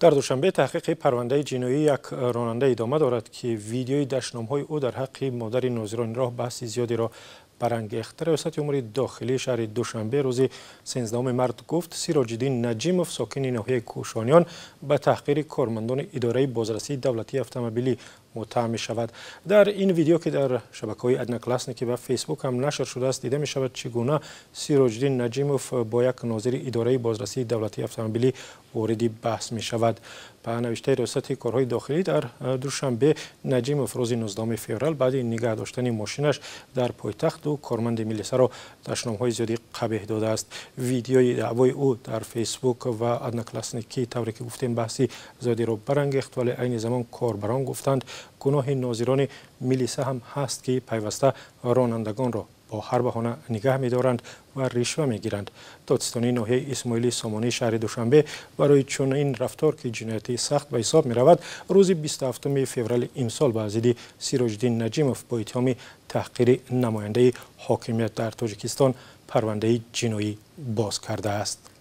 در دوشنبه تحقیق پرونده جنایی یک راننده ادامه دارد که ویدیوی دشنام‌های او در حق مادر نوزیران راه بحث زیادی را برانگیخت. ریاست امور داخلی شهر دوشنبه روز 13 مارس گفت سیراج الدین نجیموف ساکن ناحیه کوشانیان به تحقیر کارمندان اداره بازرسی دولتی اتومبیلی متهم می شود. در این ویدیو که در شبکه‌های ادناکلاسنیکی و فیسبوک هم نشر شده است دیده می شود چگونه سیراج الدین نجیموف با یک ناظر اداره بازرسی دولتی اتومبیلی وارد بحث می شود. به نوشته ریاست کارهای داخلی در دوشنبه نجیموف روز 19 فوریه بعد نگاه داشتن ماشینش در پایتخت و کارمند میلیسا را دشنام‌های زیادی قبیح داده است. ویدیوی دعوای او در فیسبوک و ادناکلاسنیکی طوری که گفتیم بحثی زیادی را برانگیخت، ولی عین زمان کاربران گفتند گناه ناظران میلیسا هم هست که پیوسته رانندگان را با هر بهانه نگه می‌دارند و رشوه می‌گیرند. دادستانی ناحیه اسماعیلی سامانی شهر دوشنبه برای چنین رفتار که جنایتی سخت به حساب می‌رود روز 27 فوریه امسال به ضد سیراج الدین نجیموف با اتهام تحقیر نماینده حاکمیت در تاجیکستان پرونده جنایی باز کرده است.